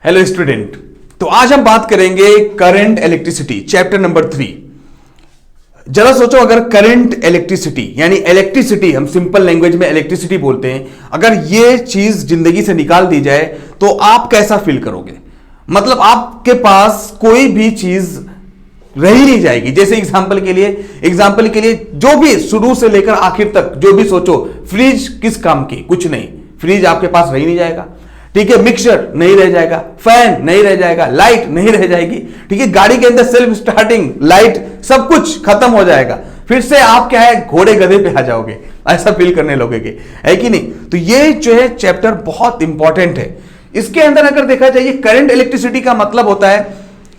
Hello student. तो आज हम बात करेंगे करंट इलेक्ट्रिसिटी चैप्टर नंबर 3। जरा सोचो, अगर करंट इलेक्ट्रिसिटी यानी इलेक्ट्रिसिटी, हम सिंपल लैंग्वेज में इलेक्ट्रिसिटी बोलते हैं, अगर ये चीज जिंदगी से निकाल दी जाए तो आप कैसा फील करोगे? मतलब आपके पास कोई भी चीज रह ही नहीं जाएगी। जैसे एग्जाम्पल के लिए जो भी शुरू से लेकर आखिर तक जो भी सोचो, फ्रिज किस काम की? कुछ नहीं, फ्रिज आपके पास रह ही नहीं जाएगा। ठीक है, मिक्सर नहीं रह जाएगा, फैन नहीं रह जाएगा, लाइट नहीं रह जाएगी। ठीक है, गाड़ी के अंदर सेल्फ स्टार्टिंग लाइट, सब कुछ खत्म हो जाएगा। फिर से आप क्या है, घोड़े गधे पे आ जाओगे, ऐसा फील करने लगोगे, है कि नहीं? तो ये जो है चैप्टर बहुत इंपॉर्टेंट है। इसके अंदर अगर देखा जाए, करंट इलेक्ट्रिसिटी का मतलब होता है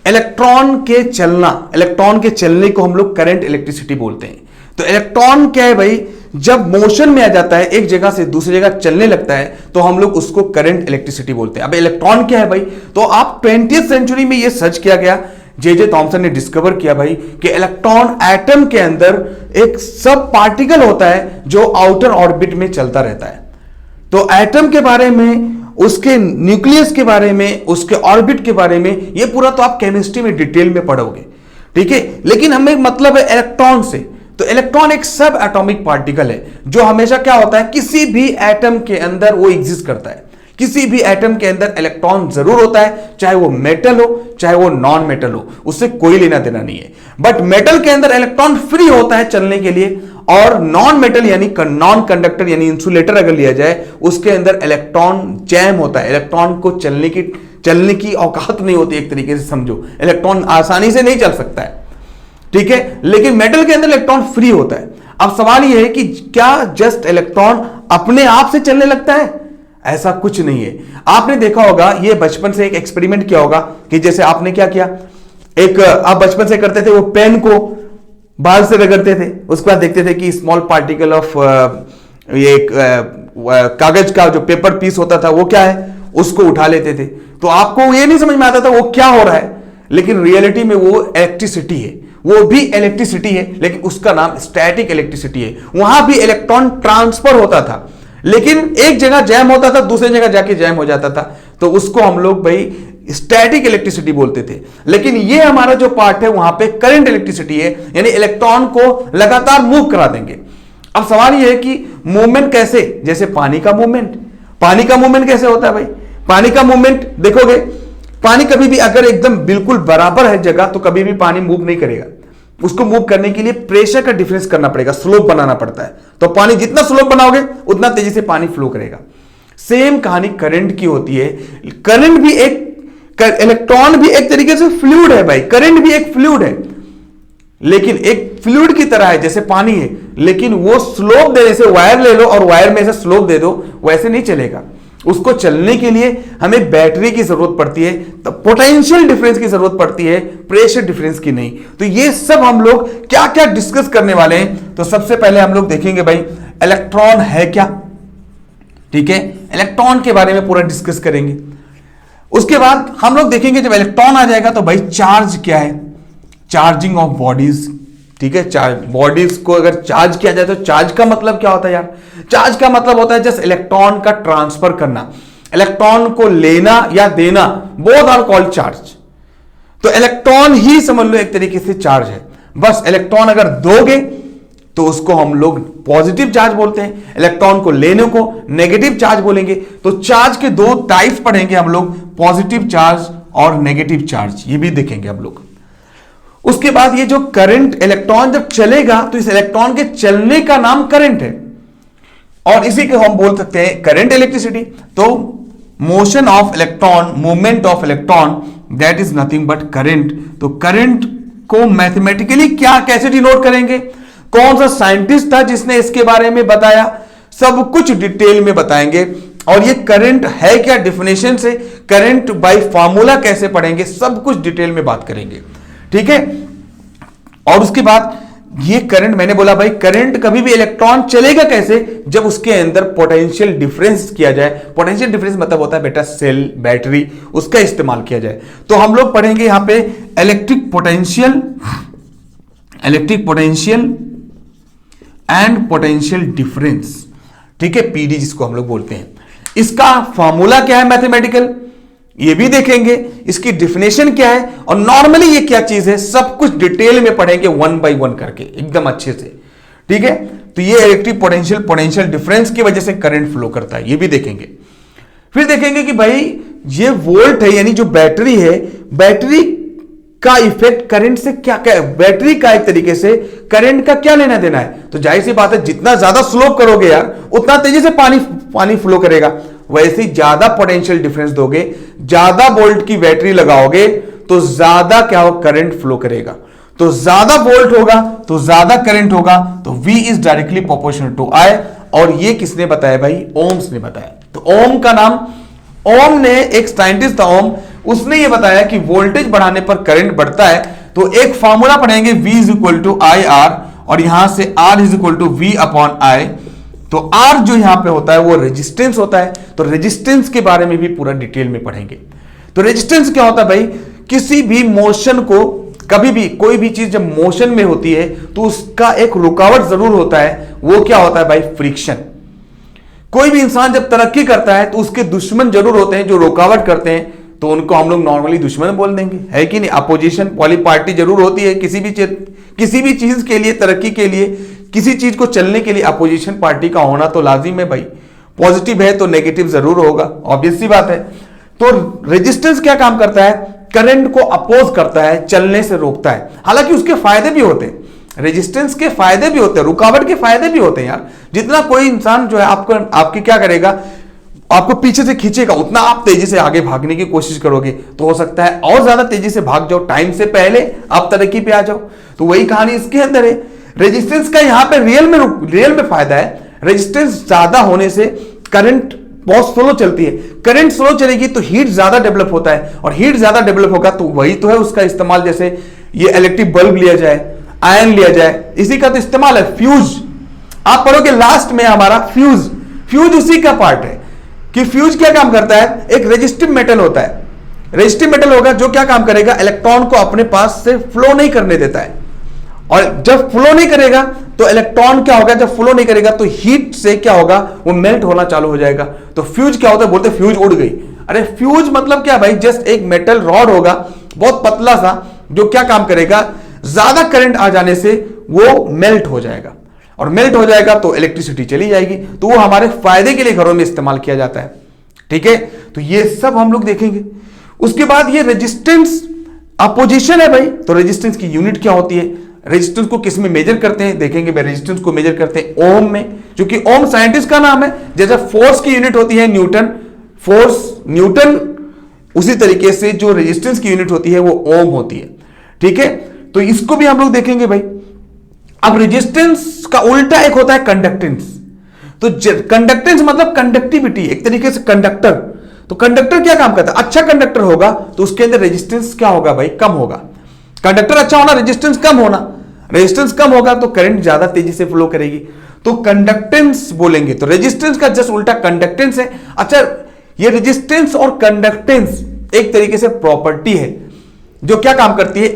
इलेक्ट्रॉन के चलना। इलेक्ट्रॉन के चलने को हम लोग करंट इलेक्ट्रिसिटी बोलते हैं। तो इलेक्ट्रॉन क्या है भाई, जब मोशन में आ जाता है, एक जगह से दूसरी जगह चलने लगता है, तो हम लोग उसको करंट इलेक्ट्रिसिटी बोलते हैं। अब इलेक्ट्रॉन क्या है भाई? तो आप 20th सेंचुरी में ये सर्च किया गया, जे थॉमसन ने डिस्कवर किया भाई कि इलेक्ट्रॉन एटम के अंदर एक सब पार्टिकल होता है जो आउटर ऑर्बिट में चलता रहता है। तो एटम के बारे में, उसके न्यूक्लियस के बारे में, उसके ऑर्बिट के बारे में, ये पूरा तो आप केमिस्ट्री में डिटेल में पढ़ोगे। ठीक है, लेकिन हमें मतलब है इलेक्ट्रॉन से। तो इलेक्ट्रॉन एक सब एटॉमिक पार्टिकल है जो हमेशा क्या होता है, किसी भी एटम के अंदर वो एग्जिस्ट करता है। किसी भी एटम के अंदर इलेक्ट्रॉन जरूर होता है, चाहे वो मेटल हो चाहे वो नॉन मेटल हो, उससे कोई लेना देना नहीं है। बट मेटल के अंदर इलेक्ट्रॉन फ्री होता है चलने के लिए, और नॉन मेटल यानी नॉन कंडक्टर यानी इंसुलेटर अगर लिया जाए, उसके अंदर इलेक्ट्रॉन जैम होता है। इलेक्ट्रॉन को चलने की औकात नहीं होती, एक तरीके से समझो, इलेक्ट्रॉन आसानी से नहीं चल सकता है। ठीक है, लेकिन मेटल के अंदर इलेक्ट्रॉन फ्री होता है। अब सवाल यह है कि क्या जस्ट इलेक्ट्रॉन अपने आप से चलने लगता है? ऐसा कुछ नहीं है। आपने देखा होगा, ये बचपन से एक एक्सपेरिमेंट किया होगा कि जैसे आपने क्या किया, एक आप बचपन से करते थे, वो पेन को बाल से रगड़ते थे, उसके बाद देखते थे कि स्मॉल पार्टिकल ऑफ ये कागज का जो पेपर पीस होता था वो क्या है, उसको उठा लेते थे। तो आपको ये नहीं समझ में आता था वो क्या हो रहा है, लेकिन रियलिटी में वो इलेक्ट्रिसिटी है। वो भी इलेक्ट्रिसिटी है, लेकिन उसका नाम स्टैटिक इलेक्ट्रिसिटी है। वहां भी इलेक्ट्रॉन ट्रांसफर होता था, लेकिन एक जगह जैम होता था, दूसरी जगह जाके जैम हो जाता था। तो उसको हम लोग भाई स्टैटिक इलेक्ट्रिसिटी बोलते थे। लेकिन ये हमारा जो पार्ट है, वहां पे करंट इलेक्ट्रिसिटी है, यानी इलेक्ट्रॉन को लगातार मूव करा देंगे। अब सवाल यह है कि मूवमेंट कैसे? जैसे पानी का मूवमेंट कैसे होता है भाई? पानी का मूवमेंट देखोगे, पानी कभी भी अगर एकदम बिल्कुल बराबर है जगह, तो कभी भी पानी मूव नहीं करेगा। उसको मूव करने के लिए प्रेशर का डिफरेंस करना पड़ेगा, स्लोप बनाना पड़ता है। तो पानी जितना स्लोप बनाओगे उतना तेजी से पानी फ्लो करेगा। सेम कहानी करंट की होती है। करंट भी इलेक्ट्रॉन भी एक तरीके से फ्लूइड है भाई। करंट भी एक फ्लूइड है, लेकिन एक फ्लूइड की तरह है जैसे पानी है, लेकिन वो स्लोप देने से, वायर ले लो और वायर में ऐसे स्लोप दे दो, वैसे नहीं चलेगा। उसको चलने के लिए हमें बैटरी की जरूरत पड़ती है, तो पोटेंशियल डिफरेंस की जरूरत पड़ती है, प्रेशर डिफरेंस की नहीं। तो ये सब हम लोग क्या क्या डिस्कस करने वाले हैं। तो सबसे पहले हम लोग देखेंगे भाई इलेक्ट्रॉन है क्या। ठीक है, इलेक्ट्रॉन के बारे में पूरा डिस्कस करेंगे। उसके बाद हम लोग देखेंगे जब इलेक्ट्रॉन आ जाएगा तो भाई चार्ज क्या है, चार्जिंग ऑफ बॉडीज। ठीक है, बॉडीज को अगर चार्ज किया जाए तो चार्ज का मतलब क्या होता है यार? चार्ज का मतलब होता है जस्ट इलेक्ट्रॉन का ट्रांसफर करना, इलेक्ट्रॉन को लेना या देना, बोथ आर कॉल्ड चार्ज। तो इलेक्ट्रॉन ही समझ लो एक तरीके से चार्ज है। बस इलेक्ट्रॉन अगर दोगे तो उसको हम लोग पॉजिटिव चार्ज बोलते हैं, इलेक्ट्रॉन को लेने को नेगेटिव चार्ज बोलेंगे। तो चार्ज के दो टाइप्स पढ़ेंगे हम लोग, पॉजिटिव चार्ज और नेगेटिव चार्ज, ये भी देखेंगे हम लोग। उसके बाद ये जो करंट, इलेक्ट्रॉन जब चलेगा तो इस इलेक्ट्रॉन के चलने का नाम करंट है, और इसी को हम बोल सकते हैं करंट इलेक्ट्रिसिटी। तो motion of electron, movement of electron, that is nothing but current. तो करंट को मैथमेटिकली क्या कैसे डिनोट करेंगे, कौन सा साइंटिस्ट था जिसने इसके बारे में बताया, सब कुछ डिटेल में बताएंगे। और ये करंट है क्या, डेफिनेशन से, करंट बाय फार्मूला कैसे पढ़ेंगे, सब कुछ डिटेल में बात करेंगे। ठीक है, और उसके बाद ये करंट, मैंने बोला भाई करंट कभी भी इलेक्ट्रॉन चलेगा कैसे, जब उसके अंदर पोटेंशियल डिफरेंस किया जाए। पोटेंशियल डिफरेंस मतलब होता है बेटा सेल, बैटरी, उसका इस्तेमाल किया जाए। तो हम लोग पढ़ेंगे यहां पे electric potential and potential difference. ठीक है, पीडी जिसको हम लोग बोलते हैं। इसका फॉर्मूला क्या है मैथमेटिकल, ये भी देखेंगे, इसकी डिफिनेशन क्या है और नॉर्मली ये क्या चीज है, सब कुछ डिटेल में पढ़ेंगे 1 बाय 1 करके एकदम अच्छे से। ठीक है, तो ये इलेक्ट्रिक पोटेंशियल डिफरेंस की वजह से करंट फ्लो करता है, ये भी देखेंगे। फिर देखेंगे कि भाई ये वोल्ट है, यानी जो बैटरी है, बैटरी का इफेक्ट करंट से क्या क्या, बैटरी का एक तरीके से करंट का क्या लेना देना है। तो जाहिर सी बात है, जितना ज्यादा स्लोप करोगे यार उतना तेजी से पानी फ्लो करेगा। वैसे ही ज्यादा पोटेंशियल डिफरेंस दोगे, ज्यादा वोल्ट की बैटरी लगाओगे तो ज्यादा क्या हो, करंट फ्लो करेगा। तो ज्यादा वोल्ट होगा तो ज्यादा करंट होगा, तो V is directly proportional to I। और ये किसने बताया भाई, ओम्स ने बताया। तो ओम का नाम, ओम ने एक साइंटिस्ट था ओम, उसने ये बताया कि वोल्टेज बढ़ाने पर करंट बढ़ता है। तो एक फॉर्मूला पढ़ेंगे V is equal to IR, और यहां से R is equal to V upon I। तो R जो यहां पे होता है वो रेजिस्टेंस होता है। तो रेजिस्टेंस के बारे में भी पूरा डिटेल में पढ़ेंगे। तो रेजिस्टेंस क्या होता है भाई, किसी भी मोशन को, कभी भी कोई भी चीज जब मोशन में होती है तो उसका एक रुकावट जरूर होता है, वो क्या होता है भाई, फ्रिक्शन। कोई भी इंसान जब तरक्की करता है तो उसके दुश्मन जरूर होते हैं जो रुकावट करते हैं, तो उनको हम लोग नॉर्मली दुश्मन बोल देंगे, है कि नहीं। अपोजिशन वाली पार्टी जरूर होती है किसी भी चीज के लिए, तरक्की के लिए, किसी चीज को चलने के लिए अपोजिशन पार्टी का होना तो लाजिम है भाई। पॉजिटिव है तो नेगेटिव जरूर होगा, ऑब्वियस सी बात है। तो रेजिस्टेंस क्या काम करता है, करंट को अपोज करता है, चलने से रोकता है। हालांकि उसके फायदे भी होते हैं, रेजिस्टेंस के फायदे भी होते हैं, रुकावट के फायदे भी होते हैं यार। जितना कोई इंसान जो है आपकी क्या करेगा, आपको पीछे से खींचेगा, उतना आप तेजी से आगे भागने की कोशिश करोगे, तो हो सकता है और ज्यादा तेजी से भाग जाओ, टाइम से पहले आप तरक्की पे आ जाओ। तो वही कहानी इसके अंदर है। रेजिस्टेंस का यहां पे रियल में फायदा है। रेजिस्टेंस ज्यादा होने से करंट बहुत स्लो चलती है, करंट स्लो चलेगी तो हीट ज्यादा डेवलप होता है, और हीट ज्यादा डेवलप होगा तो वही तो है उसका इस्तेमाल। जैसे ये इलेक्ट्रिक बल्ब लिया जाए, आयन लिया जाए, इसी का तो इस्तेमाल है। फ्यूज आप पढ़ोगे लास्ट में हमारा, फ्यूज उसी का पार्ट है कि फ्यूज क्या काम करता है, एक रेजिस्टिव मेटल होता है, रेजिस्टिव मेटल होगा जो क्या काम करेगा, इलेक्ट्रॉन को अपने पास से फ्लो नहीं करने देता है। और जब फ्लो नहीं करेगा तो इलेक्ट्रॉन क्या होगा, जब फ्लो नहीं करेगा तो हीट से क्या होगा, वो मेल्ट होना चालू हो जाएगा। तो फ्यूज क्या होता है, बोलते फ्यूज उड़ गई। अरे फ्यूज मतलब क्या भाई, जस्ट एक मेटल रॉड होगा बहुत पतला सा, जो क्या काम करेगा, ज्यादा करंट आ जाने से वो मेल्ट हो जाएगा, और मेल्ट हो जाएगा तो इलेक्ट्रिसिटी चली जाएगी। तो वो हमारे फायदे के लिए घरों में इस्तेमाल किया जाता है। ठीक है, तो ये सब हम लोग देखेंगे। उसके बाद ये रेजिस्टेंस अपोजिशन है भाई, तो रेजिस्टेंस की यूनिट क्या होती है, रेजिस्टेंस को किस में मेजर करते हैं, देखेंगे भाई। रेजिस्टेंस को मेजर करते हैं ओम में, क्योंकि ओम साइंटिस्ट का नाम है। जैसे फोर्स की यूनिट होती है न्यूटन, फोर्स न्यूटन, उसी तरीके से जो रेजिस्टेंस की यूनिट होती है वो ओम होती है। ठीक है, तो इसको भी हम लोग देखेंगे भाई। अब रेजिस्टेंस का उल्टा एक होता है कंडक्टेंस। तो कंडक्टेंस मतलब कंडक्टिविटी, एक तरीके से कंडक्टर। तो कंडक्टर क्या काम करता है, अच्छा कंडक्टर होगा तो उसके अंदर रेजिस्टेंस क्या होगा भाई, कम होगा। कंडक्टर अच्छा होना, रेजिस्टेंस कम होना, रेजिस्टेंस कम होगा तो करंट ज्यादा तेजी से फ्लो करेगी, तो कंडक्टेंस बोलेंगे। तो रेजिस्टेंस का जस्ट उल्टा कंडक्टेंस है। अच्छा, ये रेजिस्टेंस और कंडक्टेंस एक तरीके से प्रॉपर्टी है जो क्या काम करती है,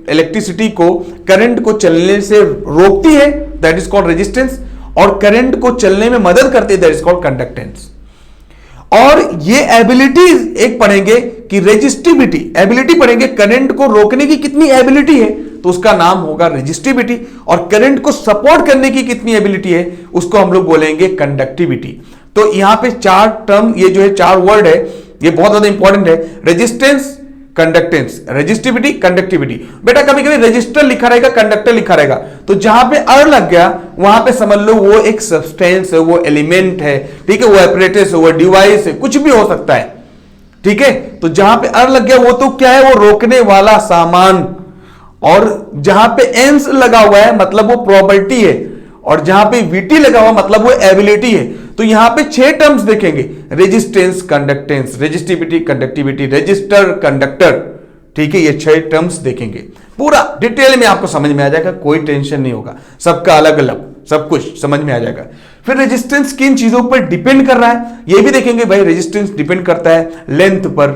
इलेक्ट्रिसिटी को, करंट को चलने से रोकती है, दैट इज कॉल्ड रेजिस्टेंस, और करंट को चलने में मदद करती है, दैट इज कॉल्ड कंडक्टेंस। और ये एबिलिटीज एक पढ़ेंगे कि रेजिस्टिविटी, एबिलिटी पढ़ेंगे, करंट को रोकने की कितनी एबिलिटी है तो उसका नाम होगा रेजिस्टिविटी, और करंट को सपोर्ट करने की कितनी एबिलिटी है उसको हम लोग बोलेंगे कंडक्टिविटी। तो यहां पे चार टर्म, ये जो है चार वर्ड है, ये बहुत ज्यादा इंपॉर्टेंट है। Resistance, conductance, resistivity, conductivity. बेटा कभी कभी रेजिस्टर लिखा रहेगा, कंडक्टर लिखा रहेगा, तो जहां पे अर लग गया वहां पे समझ लो वो एक सब्सटेंस है, वो एलिमेंट है, ठीक है, वो एपरेटस है, वो डिवाइस है, कुछ भी हो सकता है। ठीक है, तो जहां पे अर लग गया वो तो क्या है, वो रोकने वाला सामान, और जहां पे एंस लगा हुआ है मतलब वो प्रॉपर्टी है, और जहां पे वीटी लगा हुआ मतलब वो एबिलिटी है। तो यहां पे 6 टर्म्स देखेंगे, resistance, conductance, resistivity, conductivity, register, conductor. ठीक है, ये 6 टर्म्स देखेंगे, पूरा डिटेल में आपको समझ में आ जाएगा, कोई टेंशन नहीं होगा, सबका अलग अलग सब कुछ समझ में आ जाएगा। फिर रेजिस्टेंस किन चीजों पर डिपेंड कर रहा है ये भी देखेंगे भाई। रेजिस्टेंस डिपेंड करता है लेंथ पर,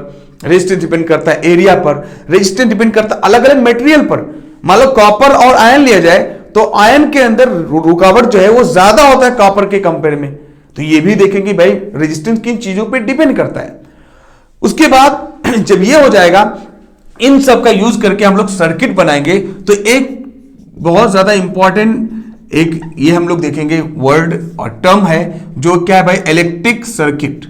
रेजिस्टेंस डिपेंड करता है एरिया पर, रेजिस्टेंस डिपेंड करता है अलग अलग मटेरियल पर। मान लो कॉपर और आयन लिया जाए तो आयन के अंदर रुकावट जो है वो ज्यादा होता है कॉपर के कंपेयर में, तो ये भी देखेंगे भाई रेजिस्टेंस किन चीजों पे डिपेंड करता है। उसके बाद जब ये हो जाएगा, इन सब का यूज करके हम लोग सर्किट बनाएंगे। तो एक बहुत ज्यादा इंपॉर्टेंट एक ये हम लोग देखेंगे वर्ड और टर्म है, जो क्या है भाई, इलेक्ट्रिक सर्किट।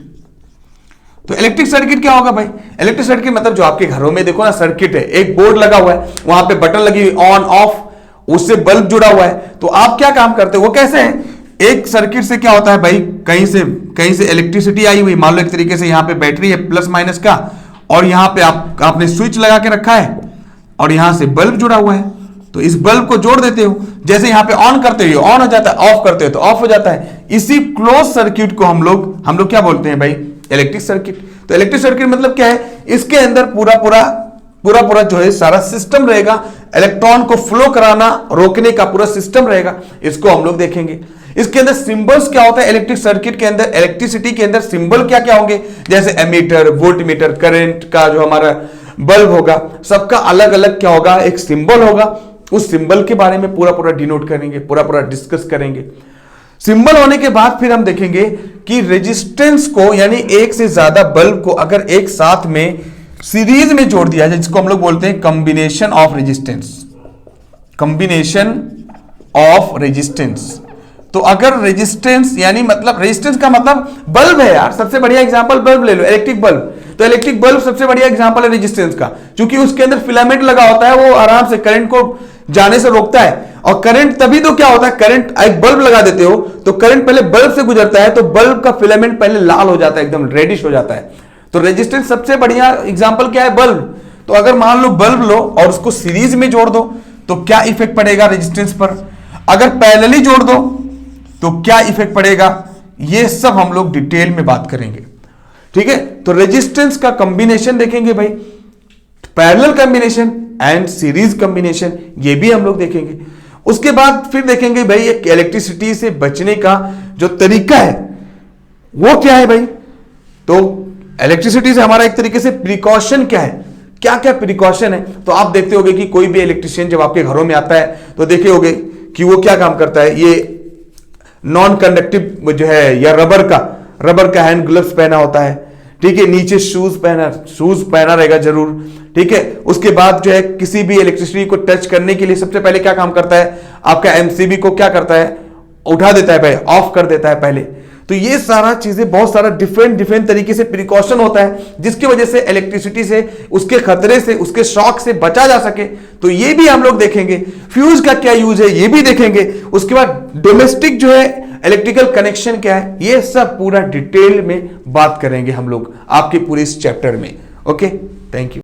तो इलेक्ट्रिक सर्किट क्या होगा भाई? इलेक्ट्रिक सर्किट मतलब जो आपके घरों में देखो ना सर्किट है, एक बोर्ड लगा हुआ है, वहां पे बटन लगी हुई ऑन ऑफ, उससे बल्ब जुड़ा हुआ है। तो आप क्या काम करते हो, वो कैसे है, एक सर्किट से क्या होता है भाई, कहीं से इलेक्ट्रिसिटी आई हुई, मान लो एक तरीके से यहां पे बैटरी है प्लस माइनस का, और यहां पे आपने स्विच लगा के रखा है और यहां से बल्ब जुड़ा हुआ है। तो इस बल्ब को जोड़ देते हो, जैसे यहां पे ऑन करते हो ऑन हो जाता है, ऑफ करते हो तो ऑफ हो जाता है। इसी क्लोज सर्किट को हम लोग क्या बोलते हैं भाई, इलेक्ट्रिक सर्किट। तो इलेक्ट्रिक सर्किट मतलब क्या है, इसके अंदर पूरा जो है सारा सिस्टम रहेगा, इलेक्ट्रॉन को फ्लो कराना रोकने का पूरा सिस्टम रहेगा, इसको हम लोग देखेंगे। इसके अंदर सिंबल्स क्या होता है, इलेक्ट्रिक सर्किट के अंदर, इलेक्ट्रिसिटी के अंदर सिंबल क्या क्या होंगे, जैसे एमीटर, वोल्टमीटर, करंट का जो हमारा बल्ब होगा, सबका अलग अलग क्या होगा, एक सिंबल होगा। उस सिंबल के बारे में पूरा डिनोट करेंगे, पूरा डिस्कस करेंगे। सिंबल होने के बाद फिर हम देखेंगे कि रेजिस्टेंस को, यानी एक से ज्यादा बल्ब को अगर एक साथ में सीरीज में जोड़ दिया जाए, जिसको हम लोग बोलते हैं combination of resistance, combination of resistance. तो अगर रेजिस्टेंस, यानी मतलब रेजिस्टेंस का मतलब बल्ब है यार, सबसे बढ़िया एग्जांपल बल्ब ले लो, इलेक्ट्रिक बल्ब। तो इलेक्ट्रिक बल्ब सबसे बढ़िया एग्जांपल है रेजिस्टेंस का, क्योंकि उसके अंदर फिलामेंट लगा होता है, वो आराम से करंट को जाने से रोकता है। और करंट तभी तो क्या होता है, करंट, एक बल्ब लगा देते हो तो करंट पहले बल्ब से गुजरता है, तो बल्ब का फिलामेंट पहले लाल हो जाता है, एकदम रेडिश हो जाता है। तो रेजिस्टेंस सबसे बढ़िया एग्जांपल क्या है, बल्ब। तो अगर मान लो बल्ब लो और उसको सीरीज में जोड़ दो तो क्या इफेक्ट पड़ेगा रेजिस्टेंस पर, अगर पैरेलली जोड़ दो तो क्या इफेक्ट पड़ेगा, ये सब हम लोग डिटेल में बात करेंगे, ठीक है। तो रेजिस्टेंस का कॉम्बिनेशन देखेंगे भाई, parallel combination and series combination, ये भी हम लोग देखेंगे। उसके बाद फिर देखेंगे भाई एक इलेक्ट्रिसिटी से बचने का जो तरीका है वो क्या है भाई। तो इलेक्ट्रिसिटी से हमारा एक तरीके से प्रिकॉशन क्या है, क्या क्या प्रिकॉशन है। तो आप देखते होगे कि कोई भी इलेक्ट्रिशियन जब आपके घरों में आता है तो देखे होगे कि वो क्या काम करता है, ये नॉन कंडक्टिव जो है या रबर का हैंड ग्लव्स पहना होता है, ठीक है, नीचे शूज पहना रहेगा जरूर, ठीक है। उसके बाद जो है किसी भी इलेक्ट्रिसिटी को टच करने के लिए सबसे पहले क्या काम करता है, आपका एमसीबी को क्या करता है, उठा देता है भाई, ऑफ कर देता है पहले। तो ये सारा चीजें, बहुत सारा डिफरेंट तरीके से प्रिकॉशन होता है, जिसकी वजह से इलेक्ट्रिसिटी से, उसके खतरे से, उसके शॉक से बचा जा सके। तो ये भी हम लोग देखेंगे। फ्यूज का क्या यूज है ये भी देखेंगे। उसके बाद डोमेस्टिक जो है इलेक्ट्रिकल कनेक्शन क्या है, ये सब पूरा डिटेल में बात करेंगे हम लोग आपके पूरे इस चैप्टर में। Okay, thank you.